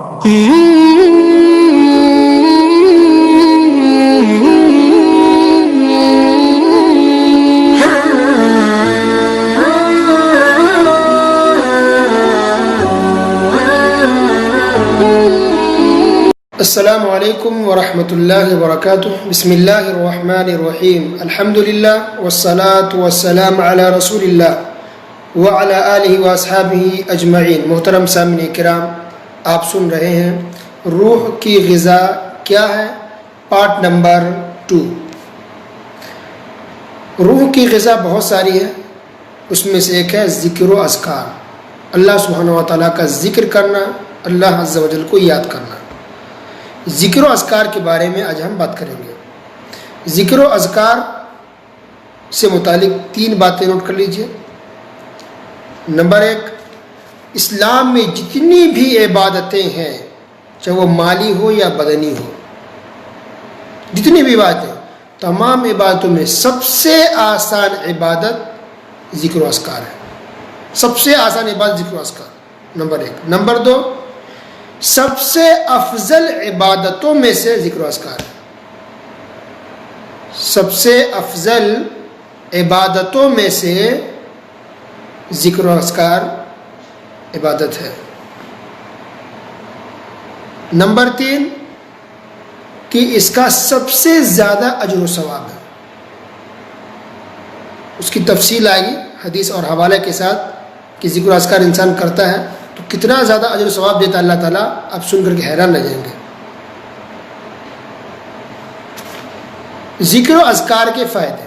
السلام علیکم ورحمۃ اللہ وبرکاتہ. بسم اللہ الرحمن الرحیم. الحمدللہ والصلاة والسلام علی رسول اللہ وعلی آلہ واصحابہ اجمعین. محترم سامعین کرام، آپ سن رہے ہیں روح کی غذا کیا ہے، پارٹ نمبر 2. روح کی غذا بہت ساری ہے، اس میں سے ایک ہے ذکر و اذکار. اللہ سبحانہ و تعالیٰ کا ذکر کرنا، اللہ عز و جل کو یاد کرنا. ذکر و اذکار کے بارے میں آج ہم بات کریں گے. ذکر و اذکار سے متعلق 3 باتیں نوٹ کر لیجئے. نمبر 1، اسلام میں جتنی بھی عبادتیں ہیں، چاہے وہ مالی ہو یا بدنی ہو، جتنی بھی باتیں، تمام عبادتوں میں سب سے آسان عبادت ذکر و اذکار ہے. سب سے آسان عبادت ذکر و اذکار، نمبر 1. نمبر 2، سب سے افضل عبادتوں میں سے ذکر و اذکار ہے. سب سے افضل عبادتوں میں سے ذکر و اذکار عبادت ہے. نمبر 3، کہ اس کا سب سے زیادہ اجر و ثواب ہے. اس کی تفصیل آئے گی حدیث اور حوالے کے ساتھ کہ ذکر و اذکار انسان کرتا ہے تو کتنا زیادہ اجر و ثواب دیتا اللہ تعالیٰ، آپ سن کر کے حیران رہ جائیں گے. ذکر و اذکار کے فائدے.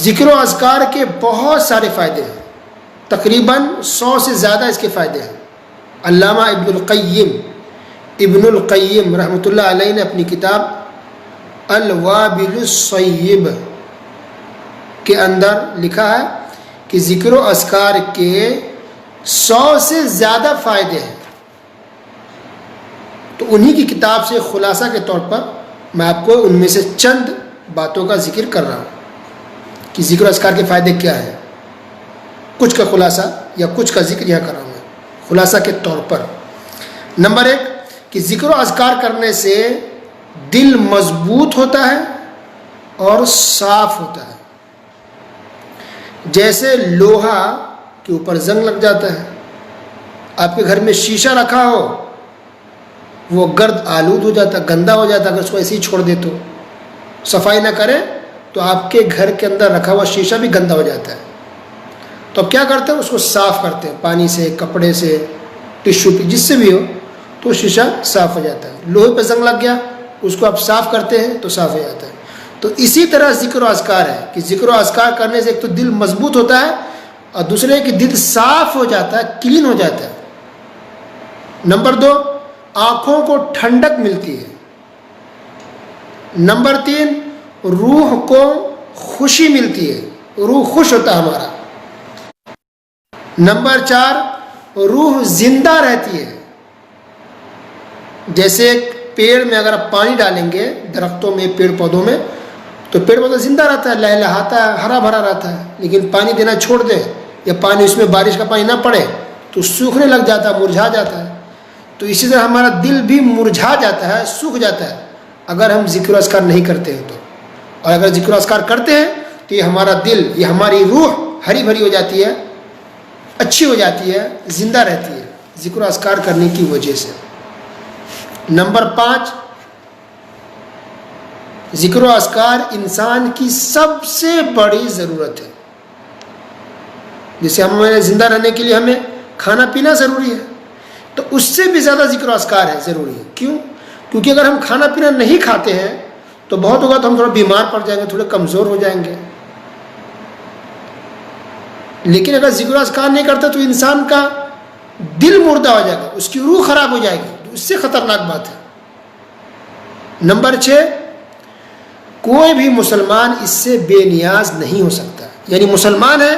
ذکر و اذکار کے بہت سارے فائدے ہیں، تقریباً 100 سے زیادہ اس کے فائدے ہیں. علامہ ابن القیم رحمۃ اللہ علیہ نے اپنی کتاب الوابل الصیب کے اندر لکھا ہے کہ ذکر و اذکار کے 100 سے زیادہ فائدے ہیں. تو انہی کی کتاب سے خلاصہ کے طور پر میں آپ کو ان میں سے چند باتوں کا ذکر کر رہا ہوں کہ ذکر و اذکار کے فائدے کیا ہیں. کچھ کا خلاصہ یا کچھ کا ذکر یہاں کر رہا ہوں میں خلاصہ کے طور پر. نمبر 1، کہ ذکر و اذکار کرنے سے دل مضبوط ہوتا ہے اور صاف ہوتا ہے. جیسے لوہا کے اوپر زنگ لگ جاتا ہے، آپ کے گھر میں شیشہ رکھا ہو، وہ گرد آلود ہو جاتا ہے، گندا ہو جاتا ہے. اگر اس کو ایسے ہی چھوڑ دے تو، صفائی نہ کرے تو آپ کے گھر کے اندر رکھا ہوا شیشہ بھی گندا ہو جاتا ہے. تو اب کیا کرتے ہیں، اس کو صاف کرتے ہیں پانی سے، کپڑے سے، ٹشو پہ، جس سے بھی ہو، تو شیشہ صاف ہو جاتا ہے. لوہے پہ زنگ لگ گیا، اس کو آپ صاف کرتے ہیں تو صاف ہو جاتا ہے. تو اسی طرح ذکر و اذکار ہے کہ ذکر و اذکار کرنے سے ایک تو دل مضبوط ہوتا ہے اور دوسرے کہ دل صاف ہو جاتا ہے، کلین ہو جاتا ہے. نمبر 2، آنکھوں کو ٹھنڈک ملتی ہے. نمبر 3، روح کو خوشی ملتی ہے، روح خوش ہوتا ہے ہمارا. نمبر 4، روح زندہ رہتی ہے. جیسے ایک پیڑ میں اگر آپ پانی ڈالیں گے، درختوں میں، پیڑ پودوں میں، تو پیڑ پودا زندہ رہتا ہے، لہلہاتا ہے، ہرا بھرا رہتا ہے. لیکن پانی دینا چھوڑ دیں یا پانی اس میں بارش کا پانی نہ پڑے تو سوکھنے لگ جاتا ہے، مرجھا جاتا ہے. تو اسی طرح ہمارا دل بھی مرجھا جاتا ہے، سوکھ جاتا ہے اگر ہم ذکر و اذکار نہیں کرتے ہیں تو. اور اگر ذکر و اذکار کرتے ہیں تو یہ ہمارا دل، یہ ہماری روح ہری بھری ہو جاتی ہے، اچھی ہو جاتی ہے، زندہ رہتی ہے ذکر و اذکار کرنے کی وجہ سے. نمبر 5، ذکر و اذکار انسان کی سب سے بڑی ضرورت ہے. جیسے ہمیں زندہ رہنے کے لیے ہمیں کھانا پینا ضروری ہے، تو اس سے بھی زیادہ ذکر و اذکار ہے ضروری ہے. کیوں؟ کیونکہ اگر ہم کھانا پینا نہیں کھاتے ہیں تو بہت ہوگا تو ہم تھوڑا بیمار پڑ جائیں گے، تھوڑے کمزور ہو جائیں گے. لیکن اگر ذکر و اذکار نہیں کرتے تو انسان کا دل مردہ ہو جائے گا، اس کی روح خراب ہو جائے گی، اس سے خطرناک بات ہے. نمبر 6، کوئی بھی مسلمان اس سے بے نیاز نہیں ہو سکتا. یعنی مسلمان ہے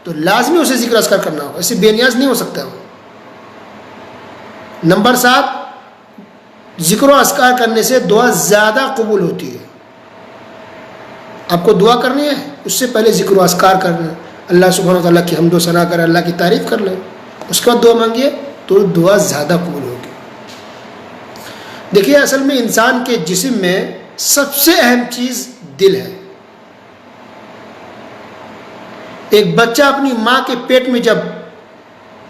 تو لازمی اسے ذکر اذکار کرنا ہوگا، اس سے بے نیاز نہیں ہو سکتا وہ. نمبر 7، ذکر و اذکار کرنے سے دعا زیادہ قبول ہوتی ہے. آپ کو دعا کرنی ہے، اس سے پہلے ذکر و اذکار کرنا، اللہ سبحانہ و تعالیٰ کی حمد و ثنا کریں، اللہ کی تعریف کر لیں، اس کے بعد دعا مانگیے تو دعا زیادہ قبول ہوگی. دیکھیے اصل میں انسان کے جسم میں سب سے اہم چیز دل ہے. ایک بچہ اپنی ماں کے پیٹ میں جب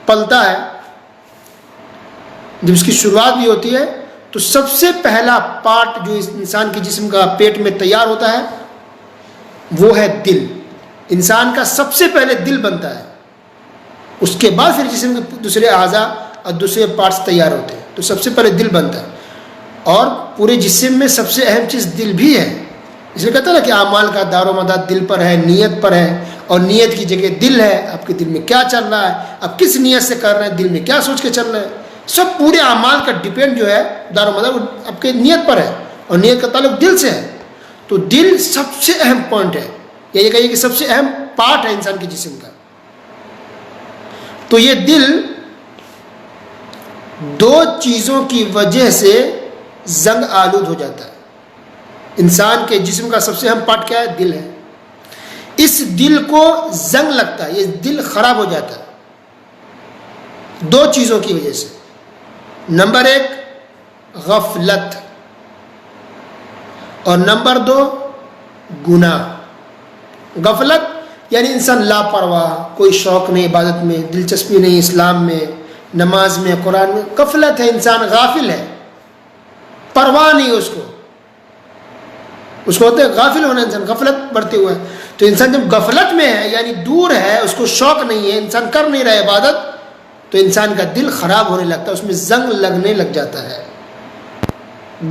پلتا ہے، جب اس کی شروعات بھی ہوتی ہے، تو سب سے پہلا پارٹ جو انسان کے جسم کا پیٹ میں تیار ہوتا ہے وہ ہے دل. انسان کا سب سے پہلے دل بنتا ہے، اس کے بعد پھر جسم کے دوسرے اعضاء اور دوسرے پارٹس تیار ہوتے ہیں. تو سب سے پہلے دل بنتا ہے، اور پورے جسم میں سب سے اہم چیز دل بھی ہے. اس لیے کہتا ہے نا کہ اعمال کا دار و مدار دل پر ہے، نیت پر ہے، اور نیت کی جگہ دل ہے. آپ کے دل میں کیا چل رہا ہے، آپ کس نیت سے کر رہے ہیں، دل میں کیا سوچ کے چل رہے ہیں، سب پورے اعمال کا ڈیپینڈ جو ہے دار و مدار آپ کے نیت پر ہے، اور نیت کا تعلق دل سے ہے. تو دل سب سے اہم پوائنٹ ہے، یا یہ کہیے کہ سب سے اہم پارٹ ہے انسان کے جسم کا. تو یہ دل دو چیزوں کی وجہ سے زنگ آلود ہو جاتا ہے. انسان کے جسم کا سب سے اہم پارٹ کیا ہے؟ دل ہے. اس دل کو زنگ لگتا ہے، یہ دل خراب ہو جاتا ہے دو چیزوں کی وجہ سے. نمبر 1 غفلت، اور نمبر 2 گناہ. غفلت یعنی انسان لاپرواہ، کوئی شوق نہیں عبادت میں، دلچسپی نہیں اسلام میں، نماز میں، قرآن میں. غفلت ہے، انسان غافل ہے، پرواہ نہیں اس کو ہوتے غافل ہونا. انسان غفلت بڑھتے ہوئے ہے. تو انسان جب غفلت میں ہے یعنی دور ہے، اس کو شوق نہیں ہے، انسان کر نہیں رہا عبادت، تو انسان کا دل خراب ہونے لگتا ہے، اس میں زنگ لگنے لگ جاتا ہے،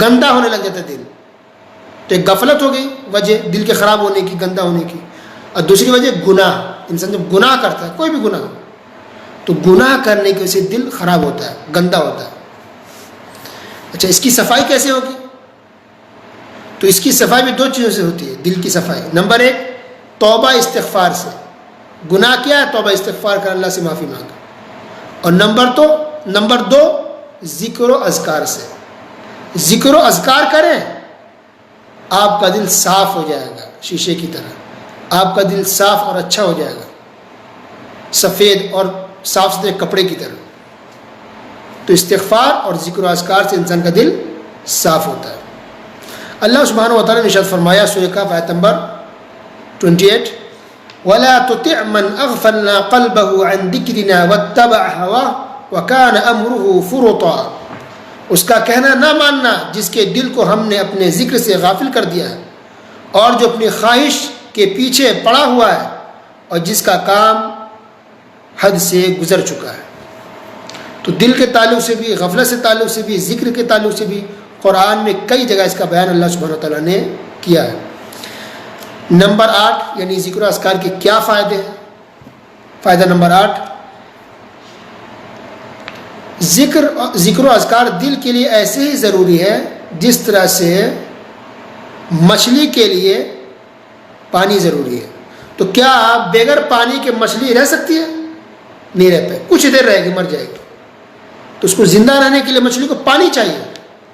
گندا ہونے لگ جاتا ہے دل. تو ایک غفلت ہو گئی وجہ دل کے خراب ہونے کی، گندا ہونے کی. اور دوسری وجہ گناہ. انسان جب گناہ کرتا ہے، کوئی بھی گناہ، تو گناہ کرنے کی وجہ سے دل خراب ہوتا ہے، گندا ہوتا ہے. اچھا، اس کی صفائی کیسے ہوگی؟ تو اس کی صفائی بھی دو چیزوں سے ہوتی ہے دل کی صفائی. نمبر 1 توبہ استغفار سے. گناہ کیا ہے؟ توبہ استغفار کر، اللہ سے معافی مانگا. اور نمبر 2 ذکر و اذکار سے. ذکر و اذکار کریں، آپ کا دل صاف ہو جائے گا شیشے کی طرح. آپ کا دل صاف اور اچھا ہو جائے گا، سفید اور صاف ستھرے کپڑے کی طرح. تو استغفار اور ذکر و اذکار سے انسان کا دل صاف ہوتا ہے. اللہ سبحانہ و تعالیٰ نے ارشاد فرمایا سورہ کہف آیت نمبر 28 وَلَا تُطِعْ مَنْ أَغْفَلْنَا قَلْبَهُ عَنْ ذِكْرِنَا وَاتَّبَعَ هَوَاهُ وَكَانَ أَمْرُهُ فُرُطًا. اس کا کہنا نہ ماننا جس کے دل کو ہم نے اپنے ذکر سے غافل کر دیا ہے، اور جو اپنی خواہش کے پیچھے پڑا ہوا ہے، اور جس کا کام حد سے گزر چکا ہے. تو دل کے تعلق سے بھی، غفلت سے تعلق سے بھی، ذکر کے تعلق سے بھی قرآن میں کئی جگہ اس کا بیان اللہ سبحانہ و تعالیٰ نے کیا ہے. نمبر 8 یعنی ذکر و اذکار کے کیا فائدے ہیں؟ فائدہ نمبر 8 ذکر و اذکار دل کے لیے ایسے ہی ضروری ہے جس طرح سے مچھلی کے لیے پانی ضروری ہے. تو کیا بغیر پانی کے مچھلی رہ سکتی ہے؟ نہیں رہ پائے، کچھ دیر رہے گی، مر جائے گی. تو اس کو زندہ رہنے کے لیے مچھلی کو پانی چاہیے.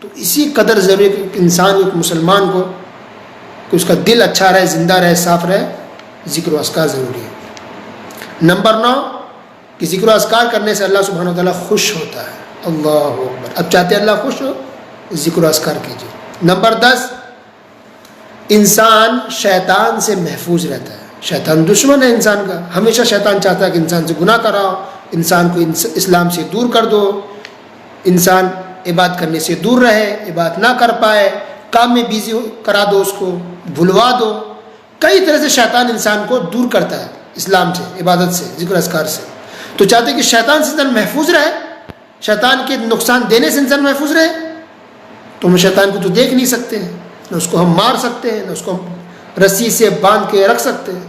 تو اسی قدر ضروری ہے کہ انسان ایک مسلمان کو کہ اس کا دل اچھا رہے، زندہ رہے، صاف رہے، ذکر و اذکار ضروری ہے. نمبر 9 کہ ذکر و اذکار کرنے سے اللہ سبحانہ و تعالیٰ خوش ہوتا ہے. اللہ اکبر. اب چاہتے ہیں اللہ خوش ہو، ذکر و اذکار کیجیے. نمبر 10 انسان شیطان سے محفوظ رہتا ہے. شیطان دشمن ہے انسان کا، ہمیشہ شیطان چاہتا ہے کہ انسان سے گناہ کراؤ، انسان کو اسلام سے دور کر دو، انسان عبادت کرنے سے دور رہے، عبادت نہ کر پائے، کام میں بیزی کرا دو، اس کو بھلوا دو. کئی طرح سے شیطان انسان کو دور کرتا ہے اسلام سے، عبادت سے، ذکر اذکار سے. تو چاہتے ہیں کہ شیطان سے انسان محفوظ رہے، شیطان کے نقصان دینے سے انسان محفوظ رہے. تو ہم شیطان کو تو دیکھ نہیں سکتے ہیں، نہ اس کو ہم مار سکتے ہیں، نہ اس کو ہم رسی سے باندھ کے رکھ سکتے ہیں.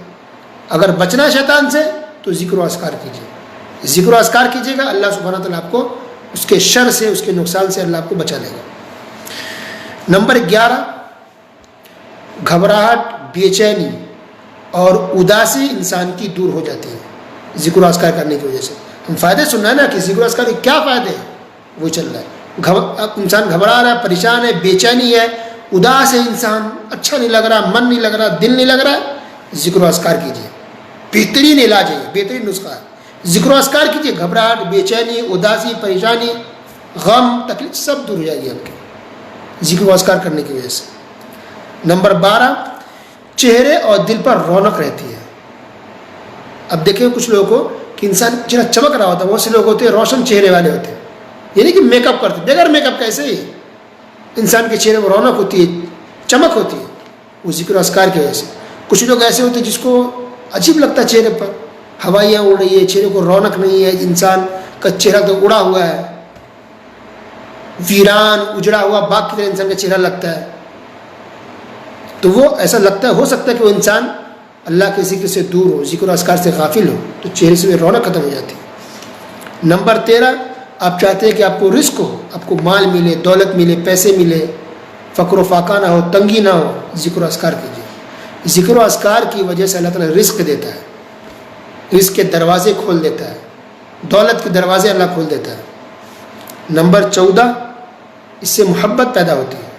اگر بچنا ہے شیطان سے تو ذکر و اذکار کیجیے. ذکر و اذکار کیجیے گا، اللہ سبحانہ تعالیٰ آپ کو اس کے شر سے، اس کے نقصان سے اللہ آپ کو بچا لے گا. نمبر 11 گھبراہٹ، بے چینی اور اداسی انسان کی دور ہو جاتی ہے ذکر و اذکار کرنے کی وجہ سے. ہم فائدے سن رہے ہیں نا کہ ذکر و اذکار کے کیا فائدے ہیں، وہ چل رہا ہے. انسان گھبرا رہا ہے، پریشان ہے، بے چینی ہے، اداس ہے انسان، اچھا نہیں لگ رہا، من نہیں لگ رہا، دل نہیں لگ رہا ہے، ذکر و اذکار کیجیے. بہترین علاج ہے، بہترین نسخہ ہے. ذکر و اذکار کیجیے، گھبراہٹ، بے چینی، اداسی، پریشانی، غم، تکلیف سب دور ہو جائے گی آپ کی. ذکر و اذکار کرنے کی وجہ سے۔ نمبر 12، چہرے اور دل پر رونق رہتی ہے۔ اب دیکھیں کچھ لوگوں کو کہ انسان چہرہ چمک رہا ہوتا ہے، بہت سے لوگ ہوتے ہیں روشن چہرے والے ہوتے ہیں، یعنی کہ میک اپ کرتے، بغیر میک اپ کیسے ہی انسان کے چہرے میں رونق ہوتی ہے، چمک ہوتی ہے، وہ ذکر و اذکار کی وجہ سے۔ کچھ لوگ ایسے ہوتے ہیں جس کو عجیب لگتا ہے چہرے پر، ہوائیاں اڑ رہی ہے، چہرے کو رونق نہیں ہے، انسان کا چہرہ تو اڑا ہوا ہے، ویران اجڑا ہوا باغ کی طرح انسان کا چہرہ لگتا ہے، تو وہ ایسا لگتا ہے، ہو سکتا ہے کہ وہ انسان اللہ کے ذکر سے دور ہو، ذکر و اذکار سے غافل ہو، تو چہرے سے رونق ختم ہو جاتی ہے۔ نمبر 13، آپ چاہتے ہیں کہ آپ کو رزق ہو، آپ کو مال ملے، دولت ملے، پیسے ملے، فقر و فاقہ نہ ہو، تنگی نہ ہو، ذکر و اذکار کیجیے۔ ذکر و اذکار کی وجہ سے اللہ تعالیٰ رزق دیتا ہے، رزق کے دروازے کھول دیتا ہے، دولت کے دروازے اللہ کھول دیتا ہے۔ نمبر 14، اس سے محبت پیدا ہوتی ہے،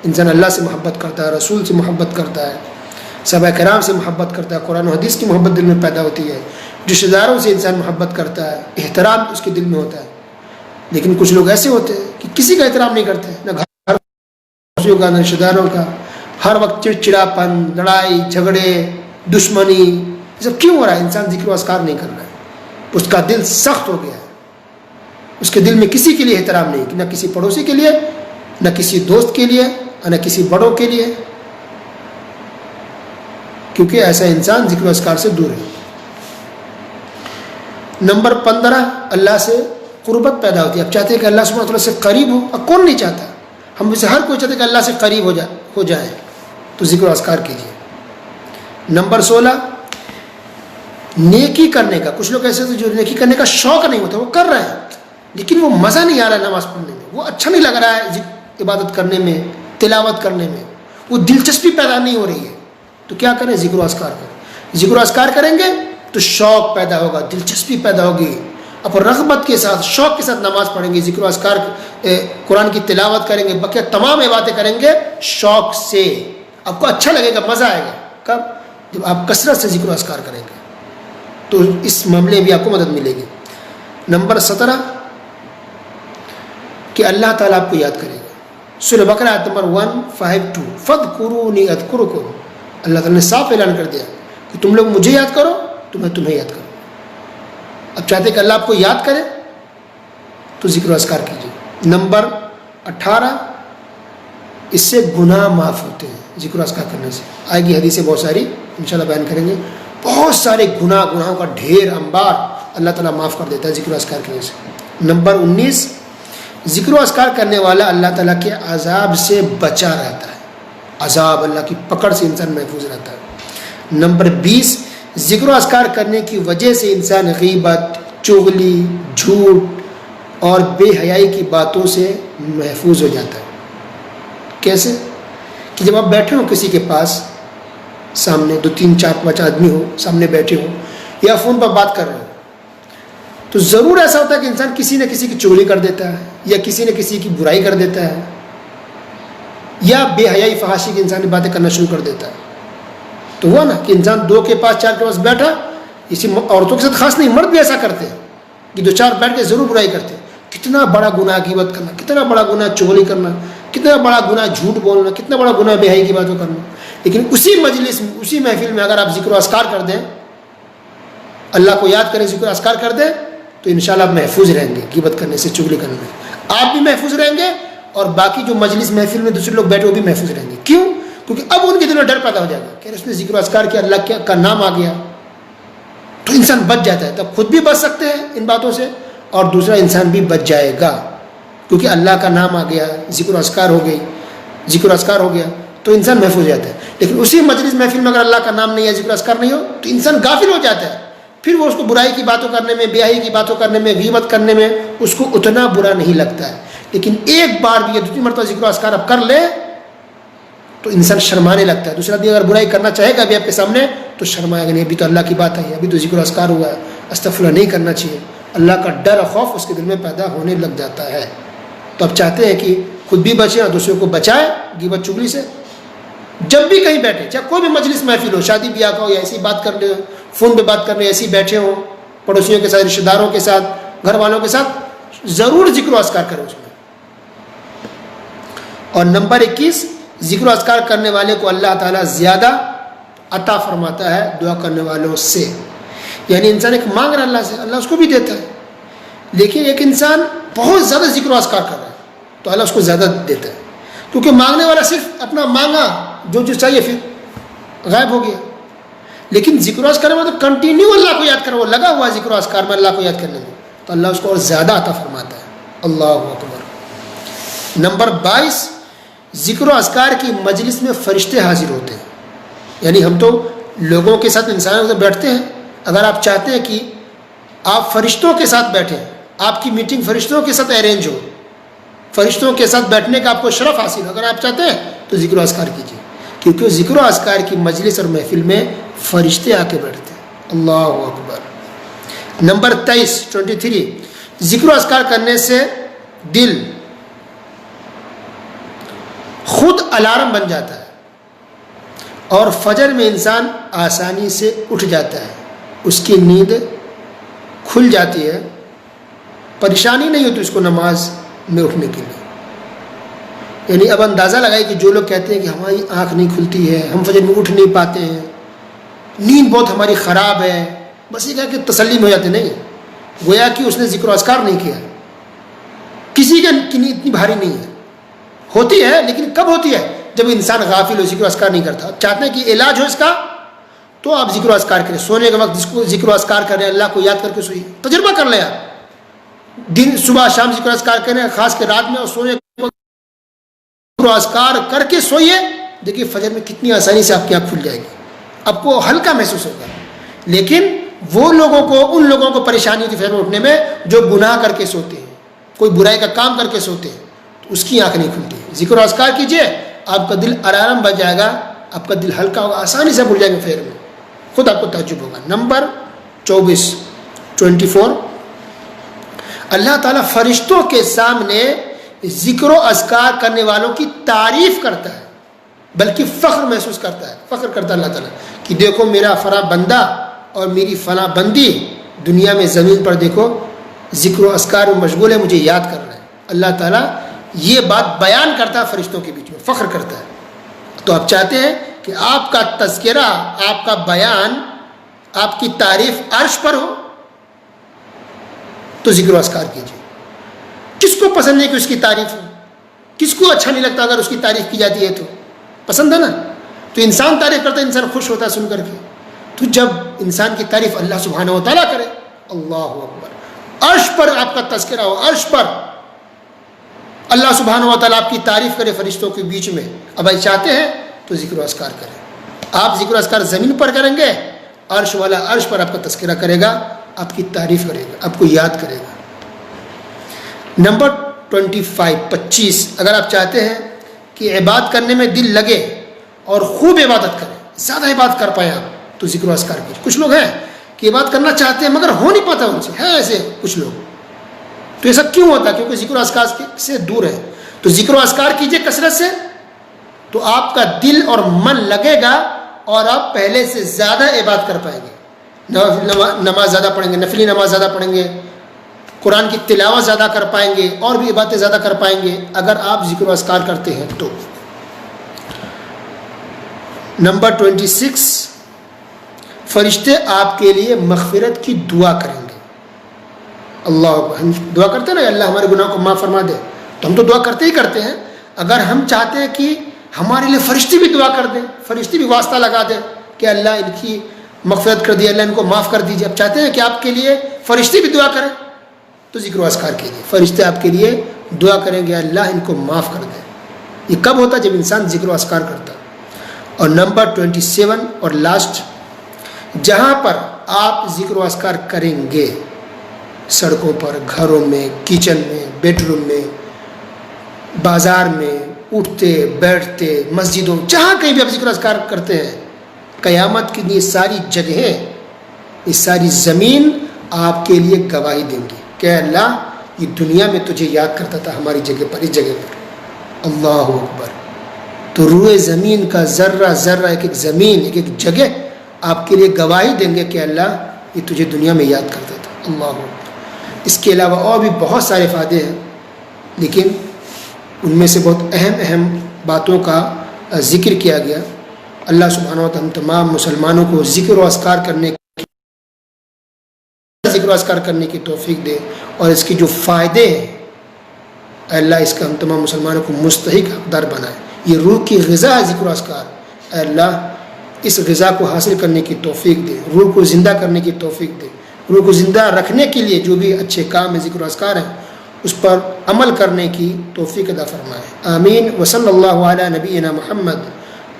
انسان اللہ سے محبت کرتا ہے، رسول سے محبت کرتا ہے، صحابہ کرام سے محبت کرتا ہے، قرآن و حدیث کی محبت دل میں پیدا ہوتی ہے، رشتہ داروں سے انسان محبت کرتا ہے، احترام اس کے دل میں ہوتا ہے۔ لیکن کچھ لوگ ایسے ہوتے ہیں کہ کسی کا احترام نہیں کرتے، نہ گھر کا، نہ رشتہ داروں کا، ہر وقت چڑچڑاپن، لڑائی جھگڑے، دشمنی، یہ سب کیوں ہو رہا ہے؟ انسان ذکر و اذکار نہیں کر رہا ہے، اس کا دل سخت ہو گیا ہے، اس کے دل میں کسی کے لیے احترام نہیں، نہ کسی پڑوسی کے لیے، نہ کسی دوست کے لیے، نہ کسی بڑوں کے لیے، کیونکہ ایسا انسان ذکر و اذکار سے دور ہے۔ نمبر 15، اللہ سے قربت پیدا ہوتی ہے، آپ چاہتے ہیں کہ اللہ سبحانہ وتعالیٰ سے قریب ہو، اور کون نہیں چاہتا؟ ہم میں سے ہر کوئی چاہتے ہیں کہ اللہ سے قریب ہو جائے، تو ذکر و اذکار کیجیے۔ نمبر 16، نیکی کرنے کا، کچھ لوگ ایسے جو نیکی کرنے کا شوق نہیں ہوتا، وہ کر رہے ہیں لیکن وہ مزہ نہیں آ رہا ہے نماز پڑھنے میں، وہ اچھا نہیں لگ رہا ہے عبادت کرنے میں، تلاوت کرنے میں، وہ دلچسپی پیدا نہیں ہو رہی ہے، تو کیا کریں؟ ذکر و اذکار کریں۔ ذکر و اذکار کریں گے تو شوق پیدا ہوگا، دلچسپی پیدا ہوگی، اب رغبت کے ساتھ، شوق کے ساتھ نماز پڑھیں گے، ذکر و اذکار، قرآن کی تلاوت کریں گے، بقیہ تمام باتیں کریں گے شوق سے، آپ کو اچھا لگے گا، مزہ آئے گا۔ کب؟ جب آپ کثرت سے ذکر و اذکار کریں گے، تو اس معاملے میں بھی آپ کو مدد ملے گی۔ نمبر 17، کہ اللہ تعالیٰ آپ کو یاد کرے گا۔ سورہ بقرہ آیت نمبر 152، فَاذْكُرُونِي أَذْكُرُكُمْ، اللہ تعالیٰ نے صاف اعلان کر دیا کہ تم لوگ مجھے یاد کرو تو میں تمہیں یاد کروں۔ اب چاہتے ہیں کہ اللہ آپ کو یاد کرے تو ذکر و اذکار کیجیے۔ نمبر 18، اس سے گناہ معاف ہوتے ہیں ذکر و اذکار کرنے سے، آئے گی حدیثیں بہت ساری انشاءاللہ بیان کریں گے، بہت سارے گناہوں کا ڈھیر انبار اللہ تعالیٰ معاف کر دیتا ہے ذکر و اذکار کرنے سے۔ نمبر 19، ذکر و اذکار کرنے والا اللہ تعالیٰ کے عذاب سے بچا رہتا ہے، عذاب، اللہ کی پکڑ سے انسان محفوظ رہتا ہے۔ نمبر 20، ذکر و اذکار کرنے کی وجہ سے انسان غیبت، چغلی، جھوٹ اور بے حیائی کی باتوں سے محفوظ ہو جاتا ہے۔ کیسے؟ کہ جب آپ بیٹھے ہوں کسی کے پاس، سامنے 2 3 4 5 آدمی ہو سامنے بیٹھے ہوں، یا فون پر بات کر رہے ہو، تو ضرور ایسا ہوتا ہے کہ انسان کسی نہ کسی کی چغلی کر دیتا ہے، یا کسی نہ کسی کی برائی کر دیتا ہے، یا بے حیائی فحاشی کی انسان باتیں کرنا شروع کر دیتا ہے۔ تو ہوا نا کہ انسان 2 کے پاس 4 کے پاس بیٹھا، اسی عورتوں کے ساتھ خاص نہیں، مرد بھی ایسا کرتے ہیں کہ 2 4 بیٹھ کے ضرور برائی کرتے ہیں۔ کتنا بڑا گناہ غیبت کرنا، کتنا بڑا گناہ چغلی کرنا، کتنا بڑا گناہ جھوٹ بولنا، کتنا بڑا گناہ بے حیائی کی باتوں کرنا۔ لیکن اسی مجلس میں، اسی محفل میں اگر آپ ذکر و اذکار کر دیں، اللہ کو یاد کریں، ذکر و اذکار کر دیں، تو انشاءاللہ آپ محفوظ رہیں گے غیبت کرنے سے، چغلی کرنے میں، آپ بھی محفوظ رہیں گے، اور باقی جو مجلس محفل میں دوسرے لوگ بیٹھے وہ بھی محفوظ رہیں گے۔ کیوں؟ کیونکہ اب ان کے دل میں ڈر پیدا ہو جائے گا کہ اس نے ذکر و اذکار کیا، اللہ کا نام آ گیا، تو انسان بچ جاتا ہے، تب خود بھی بچ سکتے ہیں ان باتوں سے، اور دوسرا انسان بھی بچ جائے گا، کیونکہ اللہ کا نام آ گیا، ذکر و اذکار ہو گئی، ذکر و اذکار ہو گیا تو انسان محفوظ جاتا ہے۔ لیکن اسی مجلس محفل میں اگر اللہ کا نام نہیں ہے، ذکر و اذکار نہیں ہو، تو انسان غافل ہو جاتا ہے، پھر وہ اس کو برائی کی باتوں کرنے میں، بے حیائی کی باتوں کرنے میں، غیبت کرنے میں اس کو اتنا برا نہیں لگتا ہے۔ لیکن ایک بار بھی یا 2 3 مرتبہ ذکر و اذکار اب کر لے تو انسان شرمانے لگتا ہے، دوسرا بھی اگر برائی کرنا چاہے گا ابھی آپ کے سامنے تو شرمائے گا، نہیں ابھی تو اللہ کی بات ہے، ابھی تو ذکر و اذکار ہوا ہے، استغفر نہیں کرنا چاہیے، اللہ کا ڈر اور خوف اس کے دل میں پیدا ہونے لگ جاتا ہے۔ تو اب چاہتے ہیں کہ خود بھی بچیں اور دوسروں کو بچائے غیبت چغلی سے۔ جب بھی کہیں بیٹھے، چاہے کوئی بھی مجلس محفل ہو، شادی بیاہ کا ہو، یا ایسی بات کر رہے ہو، فون پہ بات کر رہے، ایسے ہی بیٹھے ہوں پڑوسیوں کے ساتھ، رشتہ داروں کے ساتھ، گھر والوں کے ساتھ، ضرور ذکر و اذکار کریں اس میں۔ اور نمبر 21، ذکر و اذکار کرنے والے کو اللہ تعالیٰ زیادہ عطا فرماتا ہے دعا کرنے والوں سے. یعنی انسان ایک مانگ رہا ہے اللہ سے، اللہ اس کو بھی دیتا ہے. لیکن ایک انسان بہت زیادہ ذکر و اذکار کر رہا ہے تو اللہ اس کو زیادہ دیتا ہے، کیونکہ مانگنے والا صرف اپنا مانگا جو چاہیے پھر غائب ہو گیا. لیکن ذکر و اذکار میں تو کنٹینیو اللہ کو یاد کر، وہ لگا ہوا ہے ذکر و اذکار میں اللہ کو یاد کرنے میں، تو اللہ اس کو اور زیادہ عطا فرماتا ہے. اللہ اکبر. نمبر 22، ذکر و اذکار کی مجلس میں فرشتے حاضر ہوتے ہیں. یعنی ہم تو لوگوں کے ساتھ، انسانوں کے ساتھ بیٹھتے ہیں. اگر آپ چاہتے ہیں کہ آپ فرشتوں کے ساتھ بیٹھیں، آپ کی میٹنگ فرشتوں کے ساتھ ارینج ہو، فرشتوں کے ساتھ بیٹھنے کا آپ کو شرف حاصل ہو، اگر آپ چاہتے ہیں تو ذکر و اذکار کیجیے، کیونکہ ذکر و اذکار کی مجلس اور محفل میں فرشتے آ کے بیٹھتے ہیں. اللہ اکبر. نمبر 23، ذکر و اذکار کرنے سے دل خود الارم بن جاتا ہے اور فجر میں انسان آسانی سے اٹھ جاتا ہے، اس کی نیند کھل جاتی ہے، پریشانی نہیں ہوتی اس کو نماز میں اٹھنے کے لیے. یعنی اب اندازہ لگائے کہ جو لوگ کہتے ہیں کہ ہماری آنکھ نہیں کھلتی ہے، ہم فجر میں اٹھ نہیں پاتے ہیں، نیند بہت ہماری خراب ہے، بس یہ کہا کہ تسلی میں ہو جاتے. نہیں، گویا کہ اس نے ذکر و اذکار نہیں کیا. کسی کی نیند اتنی بھاری نہیں ہے، ہوتی ہے لیکن کب ہوتی ہے؟ جب انسان غافل ہو، ذکر و اذکار نہیں کرتا. چاہتے ہیں کہ علاج ہو اس کا تو آپ ذکر و اذکار کریں. سونے کے وقت جس کو ذکر و اذکار کریں، اللہ کو یاد کر کے سوئیے. تجربہ کر لیں آپ، دن صبح شام ذکر و اذکار کریں، خاص کے رات میں، اور سونے کے وقت ذکر و اذکار کر کے سوئیے. دیکھیے فجر میں کتنی آسانی سے آپ کی آنکھ کھل جائے گی، آپ کو ہلکا محسوس ہوگا. لیکن وہ لوگوں کو، ان لوگوں کو پریشانی ہوتی ہے فجر میں اٹھنے میں جو گناہ کر کے سوتے ہیں، کوئی برائی کا کام کر کے سوتے ہیں، تو اس کی آنکھ نہیں کھلتی. ذکر و اذکار کیجیے، آپ کا دل الارم بن جائے گا، آپ کا دل ہلکا ہوگا، آسانی سے بھول جائیں گے فجر میں، خود آپ کو تعجب ہوگا. نمبر 24، اللہ تعالیٰ فرشتوں کے سامنے ذکر و اذکار کرنے والوں کی تعریف کرتا ہے، بلکہ فخر محسوس کرتا ہے. فخر کرتا ہے اللہ تعالیٰ کہ دیکھو میرا فلاں بندہ اور میری فلاں بندی دنیا میں زمین پر دیکھو ذکر و اذکار میں مشغول ہے، مجھے یاد کر رہے ہیں. اللہ تعالیٰ یہ بات بیان کرتا ہے فرشتوں کے بیچ میں، فخر کرتا ہے. تو آپ چاہتے ہیں کہ آپ کا تذکرہ، آپ کا بیان، آپ کی تعریف عرش پر ہو تو ذکر و اذکار کیجیے. کس کو پسند نہیں کہ اس کی تعریف ہو؟ کس کو اچھا نہیں لگتا اگر اس کی تعریف کی جاتی ہے؟ تو پسند ہے نا. تو انسان تعریف کرتا ہے، انسان خوش ہوتا ہے سن کر کے. تو جب انسان کی تعریف اللہ سبحانہ و تعالیٰ کرے، اللہ اکبر، عرش پر آپ کا تذکرہ ہو، عرش پر اللہ سبحانہ و تعالیٰ آپ کی تعریف کرے فرشتوں کے بیچ میں. اب آپ چاہتے ہیں تو ذکر و اذکار کریں. آپ ذکر و اذکار زمین پر کریں گے، عرش والا عرش پر آپ کا تذکرہ کرے گا، آپ کی تعریف کرے گا، آپ کو یاد کرے گا. نمبر 25، اگر آپ چاہتے ہیں کہ عبادت کرنے میں دل لگے اور خوب عبادت کریں، زیادہ عبادت کر پائیں آپ، تو ذکر و اذکار کیجیے. کچھ لوگ ہیں کہ عبادت کرنا چاہتے ہیں مگر ہو نہیں پاتا ان سے، ہے ایسے کچھ لوگ. تو ایسا کیوں ہوتا ہے؟ کیونکہ ذکر و اذکار سے دور ہے. تو ذکر و اذکار کیجیے کثرت سے، تو آپ کا دل اور من لگے گا اور آپ پہلے سے زیادہ عبادت کر پائیں گے. نماز زیادہ پڑھیں گے، نفلی نماز زیادہ پڑھیں گے، قرآن کی تلاوت زیادہ کر پائیں گے، اور بھی عبادتیں زیادہ کر پائیں گے اگر آپ ذکر و اذکار کرتے ہیں تو. نمبر 26، فرشتے آپ کے لیے مغفرت کی دعا کریں گے. ہم دعا کرتے ہیں نا اللہ ہمارے گناہ کو معاف فرما دے، تو ہم تو دعا کرتے ہی کرتے ہیں. اگر ہم چاہتے ہیں کہ ہمارے لیے فرشتے بھی دعا کر دیں، فرشتے بھی واسطہ لگا دیں کہ اللہ ان کی مغفرت کر دیے، اللہ ان کو معاف کر دیجیے، اب چاہتے ہیں کہ آپ کے لیے فرشتے بھی دعا کریں، تو ذکر و اذکار کیجیے. فرشتے آپ کے لیے دعا کریں گے اللہ ان کو معاف کر دے. یہ کب ہوتا ہے؟ جب انسان ذکر و اذکار کرتا. اور نمبر 27 اور لاسٹ، جہاں پر آپ ذکر و اذکار کریں گے، سڑکوں پر، گھروں میں، کچن میں، بیڈ روم میں، بازار میں، اٹھتے بیٹھتے، مسجدوں، جہاں کہیں بھی آپ ذکر و اذکار کرتے ہیں، قیامت کی یہ ساری جگہیں، یہ ساری زمین آپ کے لیے گواہی دیں گی کہ اللہ یہ دنیا میں تجھے یاد کرتا تھا ہماری جگہ پر، اس جگہ پر. اللہ اکبر. تو روئے زمین کا ذرہ ذرہ، ایک ایک زمین، ایک ایک جگہ آپ کے لیے گواہی دیں گے کہ اللہ یہ تجھے دنیا میں یاد کرتا تھا. اللہ اکبر. اس کے علاوہ اور بھی بہت سارے فائدے ہیں، لیکن ان میں سے بہت اہم باتوں کا ذکر کیا گیا. اللہ سبحانہ و تعالیٰ ہم تمام مسلمانوں کو ذکر و اذکار کرنے کی توفیق دے، اور اس کی جو فائدے ہیں اے اللہ اس کا ہم تمام مسلمانوں کو مستحق حقدار بنائے. یہ روح کی غذا ہے ذکر و اذکار. اے اللہ اس غذا کو حاصل کرنے کی توفیق دے، روح کو زندہ کرنے کی توفیق دے، روح کو زندہ رکھنے کے لیے جو بھی اچھے کام ہیں، ذکر و اذکار ہیں، اس پر عمل کرنے کی توفیق عطا فرمائے. آمین. وصلی اللہ علی نبینا محمد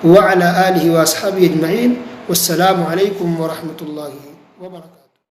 وعلی آلہ واصحابہ اجمعین. والسلام علیکم ورحمۃ اللہ وبرکاتہ.